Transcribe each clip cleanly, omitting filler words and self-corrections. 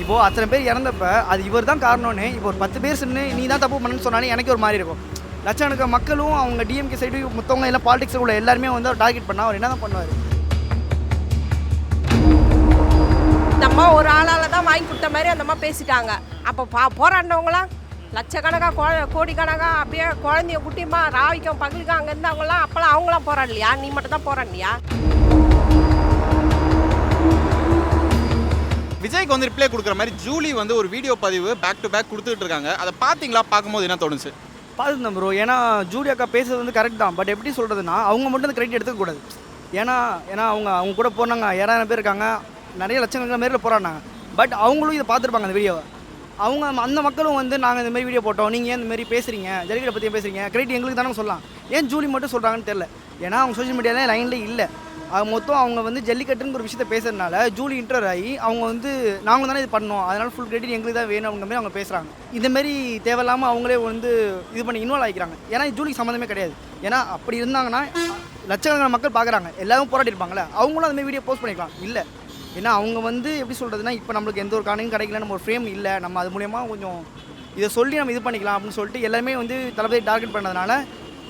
இப்போது அத்தனை பேர் இறந்தப்ப அது இவர் தான் காரணம்னு இப்போ ஒரு 10 பேர் சொன்னு நீ தான் தப்பு பண்ணுன்னு சொன்னாலே எனக்கு ஒரு மாதிரி இருக்கும். லட்சக்கணக்கான மக்களும் அவங்க டிஎம்கே சைடு மொத்தவங்க எல்லாம் பாலிடிக்ஸில் உள்ள எல்லாருமே வந்து அவர் டார்கெட் பண்ணால் அவர் என்ன தான் பண்ணுவார்? நம்ம ஒரு ஆளால் தான் வாங்கி கொடுத்த மாதிரி அந்த அம்மா பேசிட்டாங்க. அப்போ போராடினவங்களாம் லட்சக்கணக்காக கோடிக்கணக்காக அப்படியே குழந்தைய குட்டிமா ராவிக்கும் பகலுக்கும் அங்கே இருந்தவங்களாம் அப்போல்லாம் அவங்களாம் போராடலையா? நீ மட்டும் தான் போராடலையா? விஜய்க்கு வந்து ரிப்ளை கொடுக்குற மாதிரி ஜூலி வந்து ஒரு வீடியோ பதிவு பேக் டு பேக் கொடுத்துட்டு இருக்காங்க. அதை பார்த்தீங்களா? பார்க்கும்போது என்ன தோணுச்சு? பார்த்துருந்தேன் ப்ரோ. ஏன்னா ஜூலி அக்கா பேசுறது வந்து கரெக்ட் தான். பட் எப்படி சொல்கிறதுனா அவங்க மட்டும் அந்த கிரெடிட் எடுத்துக்கக்கூடாது. ஏன்னா அவங்க கூட போனாங்க, 7000 பேர் இருக்காங்க, நிறைய லட்சக்கணக்கான பேரில் போராடினாங்க. பட் அவங்களும் இதை பார்த்துருப்பாங்க அந்த வீடியோவை. அவங்க அந்த மக்களும் வந்து நாங்கள் இந்த மாதிரி வீடியோ போட்டோம், நீங்கள் ஏன் இந்த மாதிரி பேசுகிறீங்க, ஜல்லிக்கட்டை பற்றி பேசுகிறீங்க, கிரெடிட் எங்களுக்கு தானே சொல்லலாம். ஏன் ஜூலி மட்டும் சொல்கிறாங்கன்னு தெரில. ஏன்னா அவங்க சோஷியல் மீடியாவில் லைன்லேயே இல்லை. மொத்தம் அவங்க வந்து ஜல்லிக்கட்டுன்னு ஒரு விஷயத்தை பேசுறதுனால ஜூலி இன்டர் ஆகி அவங்க வந்து நாங்கள் தானே இது பண்ணோம், அதனால் ஃபுல் கிரெடிட் எங்களுக்கு தான் வேணும் அப்படிங்கிற மாதிரி அவங்க பேசுகிறாங்க. இந்தமாரி தேவையில்லாமல் அவங்களே வந்து இது பண்ணி இன்வால்வ் ஆகிக்கிறாங்க. ஏன்னா ஜூலிக்கு சம்மந்தமே கிடையாது. ஏன்னா அப்படி இருந்தாங்கன்னா லட்சக்கணக்கான மக்கள் பார்க்குறாங்க, எல்லாரும் போராட்டிருப்பாங்களே, அவங்களும் அதுமாதிரி வீடியோ போஸ்ட் பண்ணிக்கலாம். இல்லை, ஏன்னா அவங்க வந்து எப்படி சொல்கிறதுனா இப்போ நம்மளுக்கு எந்த ஒரு காரணமும் கிடைக்கல, நம்ம ஒரு ஃப்ரேம் இல்லை, நம்ம அது மூலயமா கொஞ்சம் இதை சொல்லி நம்ம இது பண்ணிக்கலாம் அப்படின்னு சொல்லிட்டு எல்லாருமே வந்து தளபதி டார்கெட் பண்ணதுனால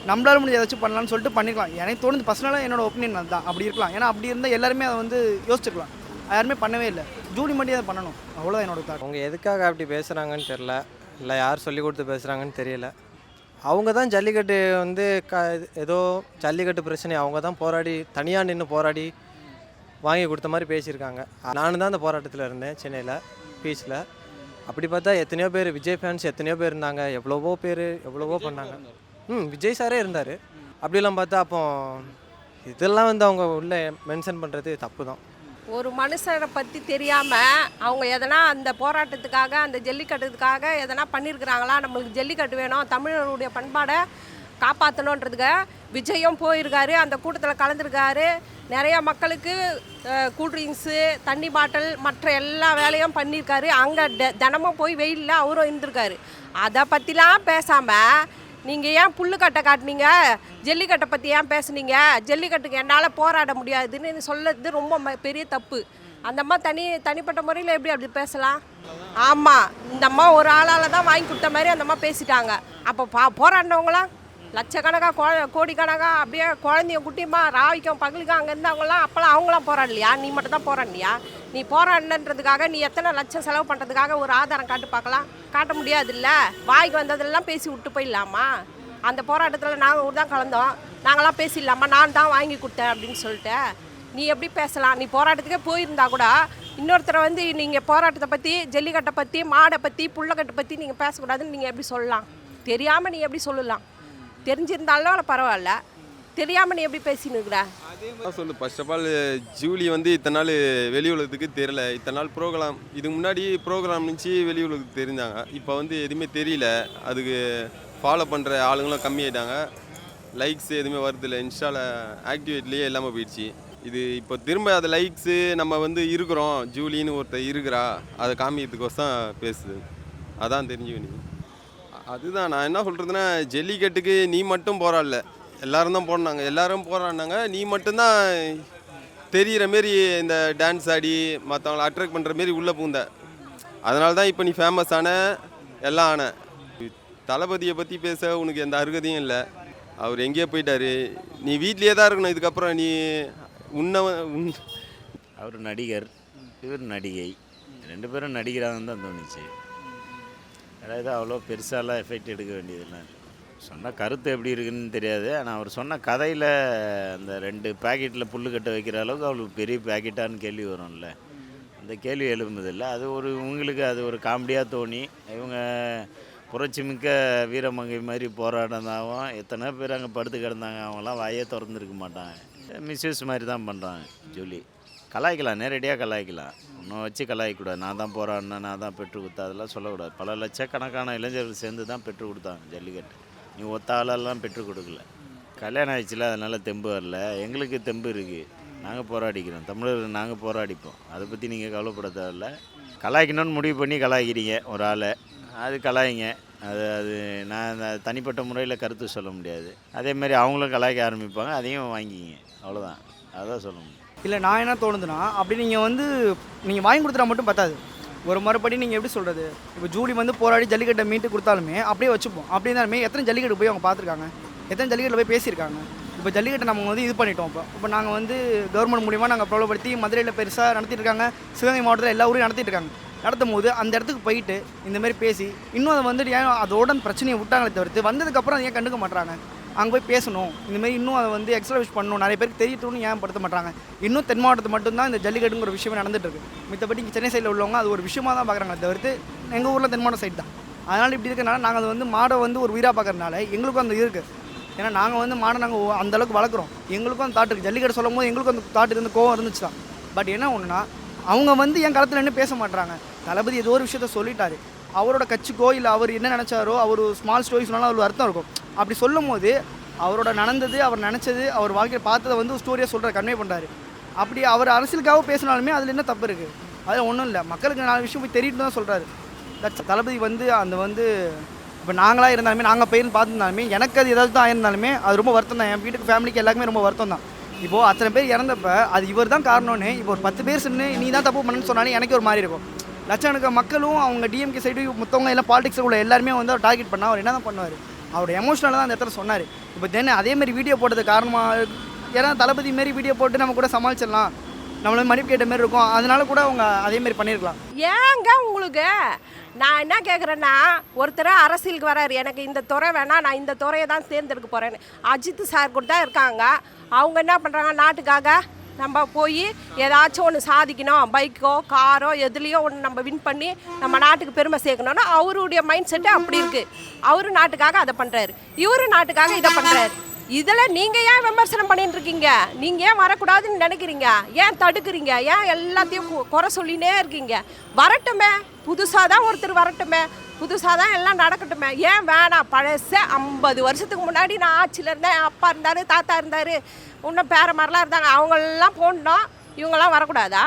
நம்மளால முடிஞ்ச ஏதாச்சும் பண்ணலாம்னு சொல்லிட்டு பண்ணிக்கலாம். எனக்கு தோணுது பர்சனலாக என்னோட ஒப்பீனியன் அதுதான். அப்படி இருக்கலாம். ஏன்னா அப்படி இருந்தால் எல்லாருமே அதை வந்து யோசிச்சுக்கலாம். யாருமே பண்ணவே இல்லை, ஜூலி மட்டும் அதை பண்ணணும். அவ்வளோதான் என்னோட தாட். அவங்க எதுக்காக அப்படி பேசுகிறாங்கன்னு தெரில, இல்லை யார் சொல்லி கொடுத்து பேசுகிறாங்கன்னு தெரியல. அவங்க தான் ஜல்லிக்கட்டு வந்து ஏதோ ஜல்லிக்கட்டு பிரச்சனை அவங்க தான் போராடி தனியாக நின்று போராடி வாங்கி கொடுத்த மாதிரி பேசியிருக்காங்க. நானும் தான் அந்த போராட்டத்தில் இருந்தேன் சென்னையில் பீச்சில். அப்படி பார்த்தா எத்தனையோ பேர் விஜய் ஃபேன்ஸ் எத்தனையோ பேர் இருந்தாங்க, எவ்வளவோ பண்ணாங்க. விஜய் சாரே இருந்தார். அப்படிலாம் பார்த்தா அப்போ இதெல்லாம் வந்து அவங்க உள்ள மென்ஷன் பண்ணுறது தப்பு தான். ஒரு மனுஷரை பற்றி தெரியாமல் அவங்க எதனா அந்த போராட்டத்துக்காக அந்த ஜல்லிக்கட்டுக்காக எதனா பண்ணியிருக்கிறாங்களா? நம்மளுக்கு ஜல்லிக்கட்டு வேணும், தமிழருடைய பண்பாடை காப்பாற்றணுன்றதுக்கு விஜயும் போயிருக்காரு, அந்த கூட்டத்தில் கலந்துருக்காரு. நிறையா மக்களுக்கு கூல்ட்ரிங்க்ஸு, தண்ணி பாட்டில், மற்ற எல்லா வேலையும் பண்ணியிருக்காரு. அங்கே தினமும் போய் வெயிலில் அவரும் இருந்திருக்காரு. அதை பற்றிலாம் பேசாமல் நீங்கள் ஏன் புல்லுக்கட்டை காட்டினீங்க, ஜல்லிக்கட்டை பற்றி ஏன் பேசுனீங்க, ஜல்லிக்கட்டுக்கு என்னால் போராட முடியாதுன்னு சொல்லுறது ரொம்ப பெரிய தப்பு. அந்த அம்மா தனிப்பட்ட முறையில் எப்படி அப்படி பேசலாம்? ஆமாம், இந்த அம்மா ஒரு ஆளால் தான் வாங்கி கொடுத்த மாதிரி அந்த அம்மா பேசிட்டாங்க. அப்போ போராடினவங்களாம் லட்சக்கணக்காக கோடிக்கணக்காக அப்படியே குழந்தைய குட்டிமா ராவிக்கும் பகலுக்கும் அங்கே இருந்தவங்களாம் அப்போல்லாம் அவங்களாம் போராடலையா? நீ மட்டும் தான் போராடலையா? நீ போராடினன்றதுக்காக நீ எத்தனை லட்சம் செலவு பண்ணுறதுக்காக ஒரு ஆதாரம் காட்டு பார்க்கலாம். காட்ட முடியாதுல்ல. வாய்க்கு வந்ததெல்லாம் பேசி விட்டு போயிடலாமா? அந்த போராட்டத்தில் நாங்கள் தான் கலந்தோம், நாங்களாம் பேசிடலாமா? நான் தான் வாங்கி கொடுத்தேன் அப்படின்னு சொல்லிட்டு நீ எப்படி பேசலாம்? நீ போராட்டத்துக்கே போயிருந்தா கூட இன்னொருத்தரை வந்து நீங்கள் போராட்டத்தை பற்றி, ஜல்லிக்கட்டை பற்றி, மாடை பற்றி, புள்ளக்கட்டை பற்றி நீங்கள் பேசக்கூடாதுன்னு நீங்கள் எப்படி சொல்லலாம்? தெரியாமல் நீ எப்படி சொல்லலாம்? தெரிஞ்சிருந்தாலும் பரவாயில்ல, தெரியாமல் நீ எப்படி பேசின்னு இருக்கிற? சொல்லு. ஃபர்ஸ்ட் ஆஃப் ஆல் ஜூலி வந்து இத்தனை நாள் வெளி உலகத்துக்கு தெரியல. இத்தனை நாள் ப்ரோக்ராம், இதுக்கு முன்னாடி ப்ரோக்ராம் இருந்துச்சு, வெளி உலகத்துக்கு தெரிஞ்சாங்க. இப்போ வந்து எதுவுமே தெரியல. அதுக்கு ஃபாலோ பண்ணுற ஆளுங்களும் கம்மியாயிட்டாங்க. லைக்ஸ் எதுவுமே வருதில்லை. இன்ஸ்டாவில் ஆக்டிவேட்லேயே இல்லாமல் போயிடுச்சு. இது இப்போ திரும்ப அது லைக்ஸு நம்ம வந்து இருக்கிறோம், ஜூலின்னு ஒருத்தர் இருக்கிறா, அதை காமிக்கிறதுக்கோசம் பேசுது. அதான் தெரிஞ்சுக்கணும். அதுதான் நான் என்ன சொல்கிறதுன்னா, ஜல்லிக்கட்டுக்கு நீ மட்டும் போராடல, எல்லோரும் தான் போனாங்க, எல்லோரும் போராடினாங்க. நீ மட்டும்தான் தெரிகிற மாரி இந்த டான்ஸ் ஆடி மற்றவங்களை அட்ராக்ட் பண்ணுற மாரி உள்ளே பூந்த. அதனால தான் இப்போ நீ ஃபேமஸ் ஆன, எல்லாம் ஆன. தளபதியை பற்றி பேச உனக்கு எந்த அருகதையும் இல்லை. அவர் எங்கேயோ போயிட்டார். நீ வீட்லேயே தான் இருக்கணும் இதுக்கப்புறம். நீ அவர் நடிகர், இவர் நடிகை, 2 பேரும் நடிகராக தான் தோணுச்சு. அதாவது அவ்வளோ பெருசாலாம் எஃபெக்ட் எடுக்க வேண்டியதெல்லாம் சொன்ன கருத்து எப்படி இருக்குன்னு தெரியாது. ஆனால் அவர் சொன்ன கதையில் அந்த 2 பேக்கெட்டில் புல்லுக்கட்டை வைக்கிற அளவுக்கு அவளுக்கு பெரிய பேக்கெட்டான்னு கேள்வி வரும்ல, அந்த கேள்வி எழுப்புதில்லை. அது இவங்களுக்கு அது ஒரு காமெடியாக தோணி இவங்க புரட்சி மிக்க வீரமங்கை மாதிரி போராடினதாகவும் எத்தனை பேர் அங்கே படுத்து கிடந்தாங்க, அவங்களாம் வாயே திறந்துருக்க மாட்டாங்க. மிஸ்யூஸ் மாதிரி தான் பண்ணுறாங்க. ஜூலி கலாய்க்கலாம், நேரடியாக கலாய்க்கலாம், இன்னும் வச்சு கலாய்க்கக்கூடாது. நான் தான் போராடினேன், நான் தான் பெற்று கொடுத்தேன், அதெல்லாம் சொல்லக்கூடாது. பல லட்சக்கணக்கான இளைஞர்கள் சேர்ந்து தான் பெற்று கொடுத்தாங்க ஜல்லிக்கட்டு. நீ ஒத்த ஆளெல்லாம் பெற்றுக் கொடுக்கல. கல்யாணம் ஆயிடுச்சுல, அதனால் தெம்பு வரல. எங்களுக்கு தெம்பு இருக்குது, நாங்கள் போராடிக்கிறோம், தமிழர்கள் நாங்கள் போராடிப்போம். அதை பற்றி நீங்கள் கவலைப்பட தேவையில்ல. கலாய்க்கணும்னு முடிவு பண்ணி கலாய்க்கிறீங்க ஒரு ஆளை, அது கலாயிங்க. அது நான் தனிப்பட்ட முறையில் கருத்து சொல்ல முடியாது. அதேமாதிரி அவங்களும் கலாய்க்க ஆரம்பிப்பாங்க, அதையும் வாங்கிக்கிங்க, அவ்வளோதான். அதான் சொல்ல முடியும். இல்லை, நான் என்ன தோணுதுன்னா, அப்படி நீங்கள் வாங்கி கொடுத்துட்டா மட்டும் பத்தாது. ஒரு முறைப்படி நீங்கள் எப்படி சொல்கிறது, இப்போ ஜூலி வந்து போராடி ஜல்லிக்கட்டை மீட்டு கொடுத்தாலுமே அப்படியே வச்சுப்போம். அப்படி இருந்தாலுமே எத்தனை ஜல்லிக்கட்டு போய் அவங்க பார்த்துருக்காங்க, எத்தனை ஜல்லிக்கட்டில் போய் பேசியிருக்காங்க. இப்போ ஜல்லிக்கட்டை நம்ம வந்து இது பண்ணிட்டோம். இப்போ நாங்கள் வந்து கவர்மெண்ட் மூலிமா நாங்கள் பிரபலப்படுத்தி மதுரையில் பெருசாக நடத்திட்டு இருக்காங்க, சிவகங்கை மாவட்டத்தில் எல்லா ஊரையும் நடத்திட்டு இருக்காங்க. நடத்தும் போது அந்த இடத்துக்கு போயிட்டு இந்தமாரி பேசி இன்னும் அதை வந்துட்டு ஏன் அதோட அந்த பிரச்சனையை விட்டாங்களே தவிர்த்து வந்ததுக்கப்புறம் அதை ஏன் கண்டுக்க மாட்டாங்க. அங்கே போய் பேசணும், இந்தமாரி இன்னும் அதை வந்து எக்ஸ்ட்ராவிஷ் பண்ணணும், நிறைய பேருக்கு தெரியட்டும்னு ஏன் படுத்த மாட்டாங்க. இன்னும் தென் மாவட்டத்தில் மட்டும்தான் இந்த ஜல்லிக்கட்டுங்கிற ஒரு விஷயமே நடந்துட்டு இருக்கு. மித்தபடி இங்கே சென்னை சைடில் உள்ளவங்க அது ஒரு விஷயமாக தான் பார்க்குறாங்க தவிர்த்து எங்கள் ஊரில் தென் மாவட்ட சைடு தான். அதனால் இப்படி இருக்கனால நாங்கள் அது வந்து மாடை வந்து ஒரு உயிராக பார்க்கறதுனால எங்களுக்கும் அந்த இருக்குது. ஏன்னா நாங்கள் வந்து மாடை நாங்கள் அந்தளவுக்கு வளர்க்குறோம், எங்களுக்கும் அந்த தாட் இருக்குது. ஜல்லிக்கட்டு சொல்லும் போது எங்களுக்கும் அந்த தாட் இருந்து கோவம் இருந்துச்சு தான். பட் என்ன ஒன்றுனா அவங்க வந்து என் காலத்தில் என்ன பேச மாட்டாங்க. தளபதி ஏதோ ஒரு விஷயத்த சொல்லிட்டாரு, அவரோட கட்சிக்கோ இல்லை அவர் என்ன நினச்சாரோ, அவர் ஸ்மால் ஸ்டோரி சொன்னாலும் அதில் அர்த்தம் இருக்கும். அப்படி சொல்லும் போது அவரோட நடந்தது, அவர் நினச்சது, அவர் வாழ்க்கையை பார்த்ததை வந்து ஸ்டோரியாக சொல்கிறார், கன்வே பண்ணுறாரு. அப்படி அவர் அரசியலுக்காக பேசினாலுமே அதில் என்ன தப்பு இருக்குது? அதில் ஒன்றும் இல்லை, மக்களுக்கு 4 விஷயம் போய் தெரியிட்டு தான் சொல்கிறாரு. தளபதி வந்து அந்த வந்து இப்போ நாங்களாக இருந்தாலுமே, நாங்கள் போயிருந்து பார்த்துருந்தாலுமே, எனக்கு அது ஏதாவது தான் ஆயிருந்தாலுமே அது ரொம்ப வருத்தம் தான். என் வீட்டுக்கு ஃபேமிலிக்கு எல்லாருக்குமே ரொம்ப வருத்தம் தான். இப்போது அத்தனை பேர் இறந்தப்ப அது இவர் தான் காரணம்னு இப்போ ஒரு 10 பேர் சொன்னு நீ தான் தப்பு பண்ணுன்னு சொன்னாலே எனக்கு ஒரு மாதிரி இருக்கும். லட்சக்கணக்கான மக்களும் அவங்க டிஎம்கே சைடு மொத்தவங்க எல்லாம் பாலிடிக்ஸில் உள்ள எல்லாருமே வந்து அவர் டார்கெட் பண்ணால் அவர் என்ன தான் பண்ணுவார்? அவரோட எமோஷனலாக தான் அந்த இடத்துல சொன்னார். இப்போ தென் அதேமாரி வீடியோ போட்டது காரணமாக ஏன்னா தளபதி மாரி வீடியோ போட்டு நம்ம கூட சமாளிச்சிடலாம், நம்மள மன்னிப்பு கேட்ட மாரி இருக்கும், அதனால கூட அவங்க அதேமாரி பண்ணியிருக்கலாம். ஏங்க உங்களுக்கு நான் என்ன கேட்குறேன்னா, ஒருத்தர் அரசியலுக்கு வராரு, எனக்கு இந்த துறை வேணாம், நான் இந்த துறையை தான் தேர்ந்தெடுக்க போகிறேன்னு. அஜித் சார் கூட தான் இருக்காங்க. அவங்க என்ன பண்ணுறாங்க, நாட்டுக்காக நம்ம போய் ஏதாச்சும் ஒன்று சாதிக்கணும், பைக்கோ காரோ எதுலேயோ ஒன்று நம்ம வின் பண்ணி நம்ம நாட்டுக்கு பெருமை சேர்க்கணும்னா அவருடைய மைண்ட் செட்டு அப்படி இருக்குது. அவரு நாட்டுக்காக அதை பண்ணுறாரு, இவரு நாட்டுக்காக இதை பண்ணுறாரு. இதில் நீங்கள் ஏன் விமர்சனம் பண்ணிட்டு இருக்கீங்க? நீங்கள் ஏன் வரக்கூடாதுன்னு நினைக்கிறீங்க? ஏன் தடுக்கிறீங்க? ஏன் எல்லாத்தையும் குறை சொல்லினே இருக்கீங்க? வரட்டுமே, புதுசாக தான் ஒருத்தர் வரட்டுமே, புதுசாக தான் எல்லாம் நடக்கட்டுமே. ஏன் வேணாம்? பழச 50 வருஷத்துக்கு முன்னாடி நான் ஆட்சியில் இருந்தேன், என் அப்பா இருந்தார், தாத்தா இருந்தார், இன்னும் பேர மாதிரிலாம் இருந்தாங்க, அவங்களெல்லாம் போடணும், இவங்கெல்லாம் வரக்கூடாதா?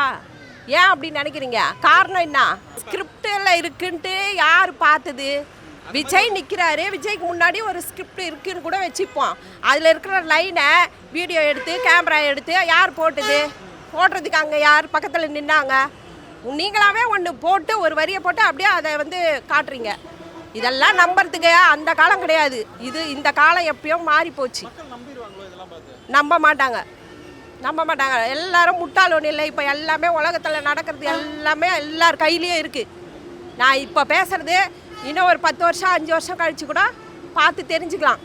ஏன் அப்படி நினைக்கிறீங்க? காரணம் என்ன? ஸ்கிரிப்டில் இருக்குன்ட்டு யார் பார்த்தது? விஜய் நிற்கிறாரு, விஜய்க்கு முன்னாடி ஒரு ஸ்கிரிப்ட் இருக்குன்னு கூட வச்சுப்போம். அதில் இருக்கிற லைனை வீடியோ எடுத்து கேமரா எடுத்து யார் போட்டது? போடுறதுக்கு அங்கே யார் பக்கத்தில் நின்னாங்க? நீங்களாவே ஒன்று போட்டு ஒரு வரியை போட்டு அப்படியே அதை வந்து காட்டுறீங்க. இதெல்லாம் நம்புறதுக்கு அந்த காலம் கிடையாது, இந்த காலம் எப்பயோ மாறி போச்சு. நம்ப மாட்டாங்க. எல்லாரும் முட்டாள் ஒன்றும் இல்லை. இப்போ எல்லாமே உலகத்தில் நடக்கிறது எல்லாமே எல்லார் கையிலையும் இருக்குது. நான் இப்போ பேசுகிறது இன்னும் ஒரு 10 வருஷம் 5 வருஷம் கழித்து கூட பார்த்து தெரிஞ்சுக்கலாம்.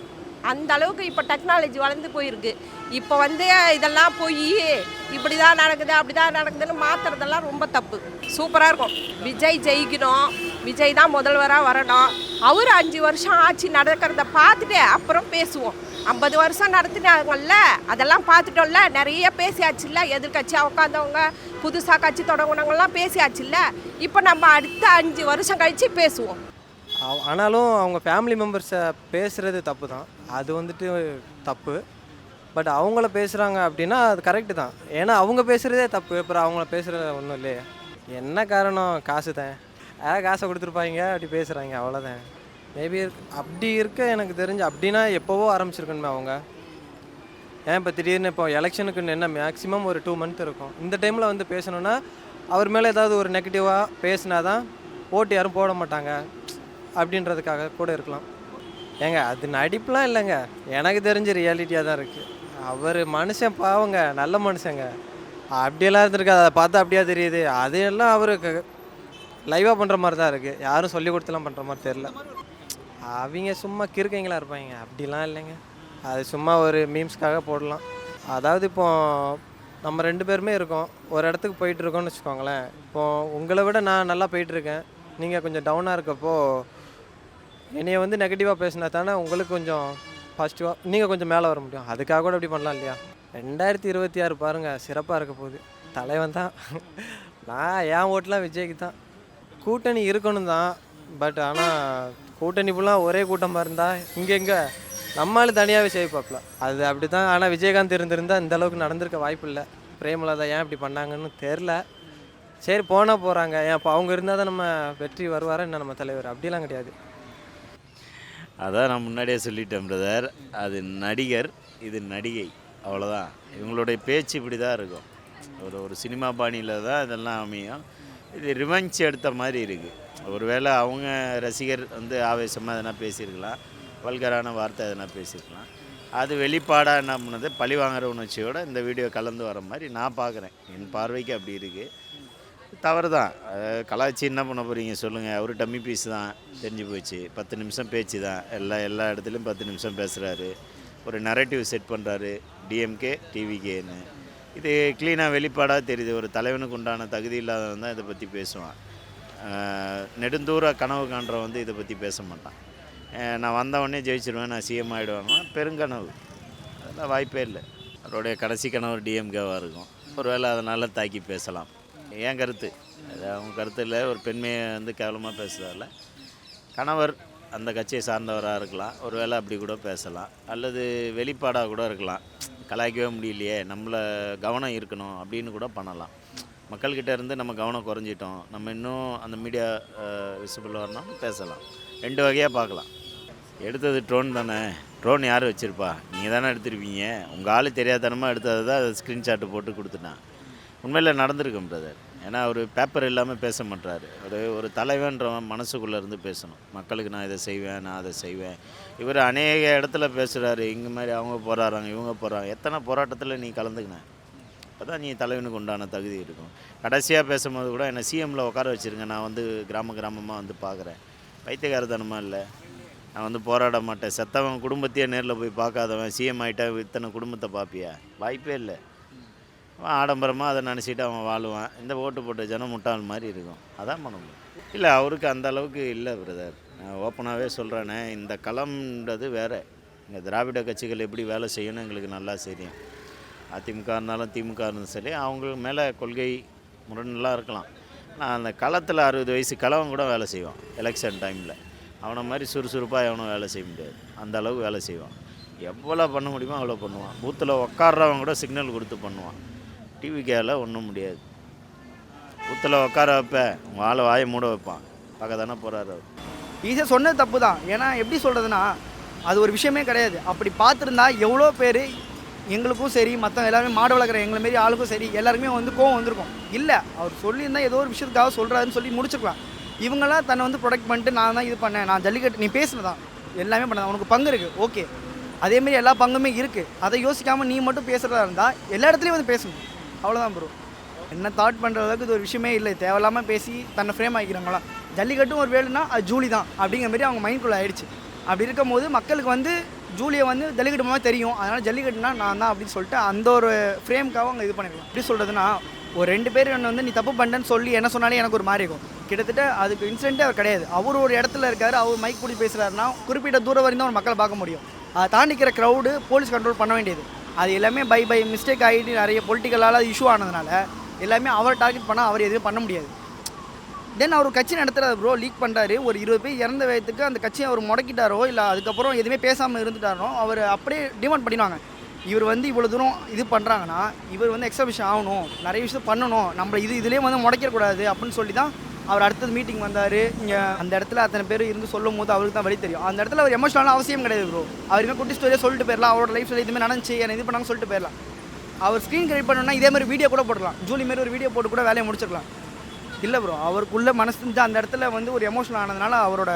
அந்த அளவுக்கு இப்போ டெக்னாலஜி வளர்ந்து போயிருக்கு. இப்போ வந்து இதெல்லாம் போய் இப்படி தான் நடக்குது அப்படி தான் நடக்குதுன்னு மாற்றுறதெல்லாம் ரொம்ப தப்பு. சூப்பராக இருக்கும். விஜய் ஜெயிக்கணும், விஜய் தான் முதல்வராக வரணும். அவர் 5 வருஷம் ஆட்சி நடக்கிறத பார்த்துட்டு அப்புறம் பேசுவோம். 50 வருஷம் நடத்தினாங்கல்ல, அதெல்லாம் பார்த்துட்டோம்ல, நிறைய பேசியாச்சுல்ல. எதிர்கட்சியாக உட்காந்தவங்க, புதுசாக கட்சி தொடங்கினவங்கலாம் பேசியாச்சுல்ல. இப்போ நம்ம அடுத்த 5 வருஷம் கழித்து பேசுவோம். ஆனாலும் அவங்க ஃபேமிலி மெம்பர்ஸை பேசுகிறது தப்பு தான், அது வந்துட்டு தப்பு. பட் அவங்கள பேசுகிறாங்க அப்படின்னா அது கரெக்டு தான். ஏன்னா அவங்க பேசுகிறதே தப்பு, அப்புறம் அவங்கள பேசுகிறது ஒன்றும் இல்லையே. என்ன காரணம்? காசு தான். காசை கொடுத்துருப்பாங்க, அப்படி பேசுகிறாங்க, அவ்வளோதான். மேபி அப்படி இருக்க எனக்கு தெரிஞ்சு அப்படின்னா எப்போவோ ஆரம்பிச்சிருக்கணுமே அவங்க. ஏன் இப்போ திடீர்னு இப்போ எலெக்ஷனுக்கு என்ன மேக்ஸிமம் ஒரு 2 மந்த் இருக்கும், இந்த டைமில் வந்து பேசணுன்னா அவர் மேலே ஏதாவது ஒரு நெகட்டிவாக பேசினா தான் ஓட்டு யாரும் போட மாட்டாங்க அப்படின்றதுக்காக கூட இருக்கலாம். ஏங்க அது நடிப்புலாம் இல்லைங்க, எனக்கு தெரிஞ்ச ரியாலிட்டியாக தான் இருக்குது. அவர் மனுஷன் பாவங்க, நல்ல மனுஷங்க, அப்படியெல்லாம் இருந்திருக்காது. அதை பார்த்தா அப்படியா தெரியுது? அதையெல்லாம் அவருக்கு லைவாக பண்ணுற மாதிரி தான் இருக்குது, யாரும் சொல்லி கொடுத்துலாம் பண்ணுற மாதிரி தெரில. அவங்க சும்மா கிறுக்கைங்களா இருப்பாங்க, அப்படிலாம் இல்லைங்க. அது சும்மா ஒரு மீம்ஸ்க்காக போடலாம். அதாவது இப்போது நம்ம 2 பேருமே இருக்கோம், ஒரு இடத்துக்கு போயிட்டுருக்கோன்னு வச்சுக்கோங்களேன். இப்போது உங்களை விட நான் நல்லா போயிட்டுருக்கேன், நீங்கள் கொஞ்சம் டவுனாக இருக்கப்போ என்னைய வந்து நெகட்டிவாக பேசினா தானே உங்களுக்கு கொஞ்சம் பாசிட்டிவாக நீங்கள் கொஞ்சம் மேலே வர முடியும். அதுக்காக கூட அப்படி பண்ணலாம் இல்லையா? 2026 பாருங்கள், சிறப்பாக இருக்க போகுது. தலைவன் தான். நான் என் ஓட்டெலாம் விஜய்க்கு தான். கூட்டணி இருக்கணும் தான், பட் ஆனால் கூட்டணி ஃபுல்லாக ஒரே கூட்டமாக இருந்தால் இங்கே நம்மளால தனியாகவே செய்வாப்ல, அது அப்படி தான். ஆனால் விஜயகாந்த் இருந்திருந்தால் இந்த அளவுக்கு நடந்திருக்க வாய்ப்பு இல்லை. பிரேமலதா ஏன் இப்படி பண்ணாங்கன்னு தெரில. சரி போனால் போகிறாங்க, ஏன் இப்போ அவங்க இருந்தால் தான் நம்ம வெற்றி வருவாரா என்ன நம்ம தலைவர்? அப்படிலாம் கிடையாது. அதான் நான் முன்னாடியே சொல்லிட்டேன் பிரதர், அது நடிகர், இது நடிகை, அவ்வளோதான். இவங்களுடைய பேச்சு இப்படி தான் இருக்கும். ஒரு சினிமா பாணியில் தான் இதெல்லாம் அமையும். இது ரிவெஞ்ச் எடுத்த மாதிரி இருக்குது. ஒருவேளை அவங்க ரசிகர் வந்து ஆவேசமாக எதனா பேசியிருக்கலாம், வல்கரான வார்த்தை எதனா பேசியிருக்கலாம். அது வெளிப்பாடாக என்ன பண்ணுது, பழி வாங்குற உணர்ச்சியோட இந்த வீடியோ கலந்து வர மாதிரி நான் பார்க்குறேன். என் பார்வைக்கு அப்படி இருக்குது. தவறு தான். கலாச்சி என்ன பண்ண போகிறீங்க சொல்லுங்கள். அவர் டம்மி பீஸ் தான், தெரிஞ்சு போச்சு. 10 நிமிஷம் பேச்சு தான், எல்லா இடத்துலையும் 10 நிமிஷம் பேசுகிறாரு. ஒரு நரேட்டிவ் செட் பண்ணுறாரு, டிஎம்கே டிவிகேன்னு. இது க்ளீனாக வெளிப்பாடாக தெரியுது. ஒரு தலைவனுக்கு உண்டான தகுதி இல்லாதவன் தான் இதை பற்றி பேசுவான். நெடுந்தூர கனவு காண்றவன் வந்து இதை பற்றி பேச மாட்டான். நான் வந்தவொடனே ஜெயிச்சிருவேன், நான் சிஎம் ஆகிடுவாங்கன்னா பெருங்கனவு. அதெல்லாம் வாய்ப்பே இல்லை. அவருடைய கடைசி கனவு டிஎம்கேவாக இருக்கும். ஒருவேளை அதனால் தாக்கி பேசலாம். என் கருத்து அது அவங்க கருத்து இல்லை. ஒரு பெண்மையை வந்து கேவலமாக பேசுறதில்ல. கணவர் அந்த கட்சியை சார்ந்தவராக இருக்கலாம், ஒருவேளை அப்படி கூட பேசலாம். அல்லது வெளிப்பாடாக கூட இருக்கலாம். கலாய்க்கவே முடியலையே, நம்மளை கவனம் இருக்கணும் அப்படின்னு கூட பண்ணலாம். மக்கள்கிட்ட இருந்து நம்ம கவனம் குறைஞ்சிட்டோம், நம்ம இன்னும் அந்த மீடியா விசிபிள் வரணும் பேசலாம். 2 வகையாக பார்க்கலாம். எடுத்தது ட்ரோன் தானே. ட்ரோன் யார் வச்சுருப்பா? நீங்கள் தானே எடுத்திருப்பீங்க. உங்கள் ஆள் தெரியாதனமாக எடுத்தது தான் அதை ஸ்க்ரீன்ஷாட்டு போட்டு கொடுத்துட்டான். உண்மையில் நடந்திருக்கும் பிரதர். ஏன்னா அவர் பேப்பர் இல்லாமல் பேச மாட்டார். ஒரு தலைவன்றவன் மனசுக்குள்ளே இருந்து பேசணும். மக்களுக்கு நான் இதை செய்வேன், நான் அதை செய்வேன். இவர் அநேக இடத்துல பேசுகிறாரு. இங்கே மாதிரி அவங்க போராடுறாங்க, இவங்க போகிறாங்க. எத்தனை போராட்டத்தில் நீ கலந்துக்கினேன், அப்போ தான் நீ தலைவனுக்கு உண்டான தகுதி இருக்கும். கடைசியாக பேசும்போது கூட என்னை சிஎம்மில் உட்கார வச்சுருங்க, நான் வந்து கிராமமாக வந்து பார்க்குறேன். பைத்தியக்காரத்தனமாக இல்லை. நான் வந்து போராட மாட்டேன். செத்தவன் குடும்பத்தையே நேரில் போய் பார்க்காதவன் சிஎம் ஆகிட்டா இத்தனை குடும்பத்தை பார்ப்பியா? வாய்ப்பே இல்லை. அவன் ஆடம்பரமாக அதை நினச்சிட்டு அவன் வாழுவான். இந்த ஓட்டு போட்ட ஜனம் முட்டாள் மாதிரி இருக்கும். அதான் பண்ண முடியும். இல்லை, அவருக்கு அந்த அளவுக்கு இல்லை பிரதர். நான் ஓப்பனாகவே சொல்கிறேனே, இந்த களம்ன்றது வேறு. இங்கே திராவிட கட்சிகள் எப்படி வேலை செய்யணும் எங்களுக்கு நல்லா தெரியும். அதிமுக இருந்தாலும் திமுக இருந்தாலும் சரி, அவங்க மேலே கொள்கை முரண்லாம் இருக்கலாம். ஆனால் அந்த களத்தில் 60 வயசு களவன் கூட வேலை செய்வான். எலெக்ஷன் டைமில் அவனை மாதிரி சுறுசுறுப்பாக எவனும் வேலை செய்ய முடியாது. அந்த அளவுக்கு வேலை செய்வான். எவ்வளோ பண்ண முடியுமோ அவ்வளோ பண்ணுவான். பூத்தில் உட்கார்றவன் கூட சிக்னல் கொடுத்து பண்ணுவான். டிவிக்கேல ஒன்றும் முடியாது. பூத்தில் உட்கார வைப்பேன், வாழை வாயை மூட வைப்பான். பார்க்க தானே போகிறாரு அவர். ஈஸியாக சொன்னது தப்பு தான். ஏன்னா எப்படி சொல்கிறதுனா, அது ஒரு விஷயமே கிடையாது. அப்படி பார்த்துருந்தா எவ்வளோ பேர் எங்களுக்கும் சரி, மற்ற எல்லாருமே மாடு வளர்க்குற எங்களை மாரி ஆளுக்கும் சரி, எல்லாருக்குமே வந்து கோவம் வந்திருக்கும். இல்லை, அவர் சொல்லியிருந்தால் ஏதோ ஒரு விஷயத்துக்காக சொல்கிறாருன்னு சொல்லி முடிச்சுக்கலாம். இவங்களாம் தன்னை வந்து ப்ரொடெக்ட் பண்ணிட்டு நான் தான் இது பண்ணேன், நான் ஜல்லிக்கட்டு நீ பேசுனதான் எல்லாமே பண்ணதான், உனக்கு பங்கு இருக்குது, ஓகே. அதேமாரி எல்லா பங்குமே இருக்குது. அதை யோசிக்காமல் நீ மட்டும் பேசுகிறதா இருந்தால் எல்லா இடத்துலையும் வந்து பேசணும். அவ்வளோதான் ப்ரோ. என்ன தாட் பண்ணுற அளவுக்கு இது ஒரு விஷயமே இல்லை. தேவையில்லாமல் பேசி தன்னை ஃப்ரேம் ஆகிக்கிறாங்களா. ஜல்லிக்கட்டும் ஒரு வேலைன்னா அது ஜூலி தான் அப்படிங்கிற மாதிரி அவங்க மைண்ட்குள்ளே ஆயிடுச்சு. அப்படி இருக்கும் போது மக்களுக்கு வந்து ஜூலியை வந்து ஜல்லிக்கட்டு மாதிரி தெரியும். அதனால் ஜல்லிக்கட்டுனா நான் தான் அப்படின்னு சொல்லிட்டு அந்த ஒரு ஃப்ரேம்க்காக அவங்க இது பண்ணிக்கலாம். எப்படி சொல்கிறதுனா, ஒரு 2 பேர் என்ன வந்து நீ தப்பு பண்ணுறேன்னு சொல்லி என்ன சொன்னாலே எனக்கு ஒரு மாதிரி இருக்கும். கிட்டத்தட்ட அதுக்கு இன்சிடென்ட்டே அவர் கிடையாது. அவர் ஒரு இடத்துல இருக்கார், அவர் மைக் பிடிச்சி பேசுகிறாருன்னா குறிப்பிட்ட தூரம் வரையும் தான் ஒரு மக்களை பார்க்க முடியும். அதை தாண்டிக்கிற க்ரௌடு போலீஸ் கண்ட்ரோல் பண்ண வேண்டியது. அது எல்லாமே பை மிஸ்டேக் ஆகிட்டு நிறைய பொலிட்டிக்கலால் அது இஷ்யூ ஆனதுனால எல்லாமே அவர் டார்கெட் பண்ணால் அவர் எதுவும் பண்ண முடியாது. தென் அவர் கட்சி நடத்துகிற ப்ரோ லீக் பண்ணுறாரு. ஒரு 20 பேர் இறந்த வயதுக்கு அந்த கட்சியை அவர் முடக்கிட்டாரோ இல்லை அதுக்கப்புறம் எதுவுமே பேசாமல் இருந்துட்டாரோ அவர் அப்படியே டிமாண்ட் பண்ணிடுவாங்க. இவர் வந்து இவ்வளோ தூரம் இது பண்ணுறாங்கன்னா இவர் வந்து எக்ஸபிஷன் ஆகணும், நிறைய விஷயம் பண்ணணும், நம்ம இதுலேயே வந்து முடக்கக்கூடாது அப்படின்னு சொல்லி தான் அவர் அடுத்தது மீட்டிங் வந்தார். இங்கே அந்த இடத்துல அத்தனை பேர் இருந்து சொல்லும் போது அவருக்கு தான் வழி தெரியும். அந்த இடத்துல அவர் எமோஷனலான அவசியம் கிடையாது ப்ரோ. அவருமே குட்டி ஸ்டோரியாக சொல்லிட்டு போயிடலாம். அவரோட லைஃப்பில் இதுமாதிரி நடந்துச்சு, என்ன இது பண்ணாங்க சொல்லிட்டு போயிடலாம். அவர் ஸ்க்ரீன் கிரியேட் பண்ணணும்னா இதே மாதிரி வீடியோ கூட போடலாம். ஜூலி மாரி ஒரு வீடியோ போட்டு கூட வேலையை முடிச்சிடலாம். இல்லை ப்ரோ, அவருக்குள்ளே மனசு செஞ்சு அந்த இடத்துல வந்து ஒரு எமோஷனல் ஆனதுனால அவரோட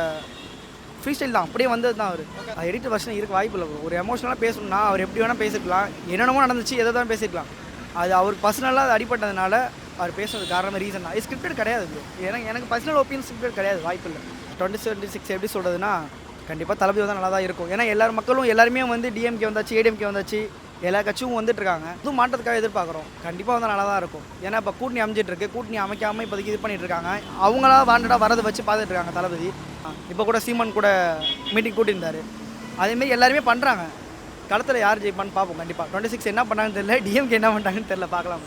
ஃப்ரீ ஸ்டைல் தான் அப்படியே வந்தது தான். அவர் எடிட்டர் வருஷன் இருக்க வாய்ப்பு இல்லை ப்ரோ. ஒரு எமோஷனலாக பேசணும்னா அவர் எப்படி வேணால் பேசிக்கலாம், என்னென்னமோ நடந்துச்சு எதை தான் பேசிக்கலாம். அது அவர் பர்சனலாக அது அடிப்பட்டதுனால அவர் பேசுறது காரணமே ரீசன் தான். ஸ்கிரிப்டட் கிடையாது ப்ரோ. எனக்கு பர்சனல் ஒப்பீனியன் ஸ்கிரிப்டட் கிடையாது, வாய்ப்பு இல்லை. 2026 எப்படி சொல்கிறதுனா கண்டிப்பாக தளபதி தான் நல்லா தான் இருக்கும். ஏன்னா எல்லாரும் மக்களும் எல்லாருமே வந்து டிஎம்கே வந்தாச்சு, ஏடிஎம்கே வந்தாச்சு, எல்லா கட்சியும் வந்துட்டுருக்காங்க. இதுவும் மாற்றத்துக்காக எதிர்பார்க்குறோம். கண்டிப்பாக வந்து நல்லா தான் இருக்கும். ஏன்னா இப்போ கூட்டணி அமைஞ்சிட்ருக்கு. கூட்டணி அமைக்காமல் இப்போதைக்கு இது பண்ணிகிட்டு இருக்காங்க. அவங்களா வாண்டடாக வரதை வச்சு பார்த்துட்டு இருக்காங்க தளபதி. இப்போ கூட சீமான் கூட மீட்டிங் கூட்டியிருந்தார். அதேமாரி எல்லாருமே பண்ணுறாங்க. களத்தில் யார் ஜெயிப்பான்னு பார்ப்போம். கண்டிப்பாக 26 என்ன பண்ணாங்கன்னு தெரியல, டிஎம்கே என்ன பண்ணுறாங்கன்னு தெரியல, பார்க்கலாம்.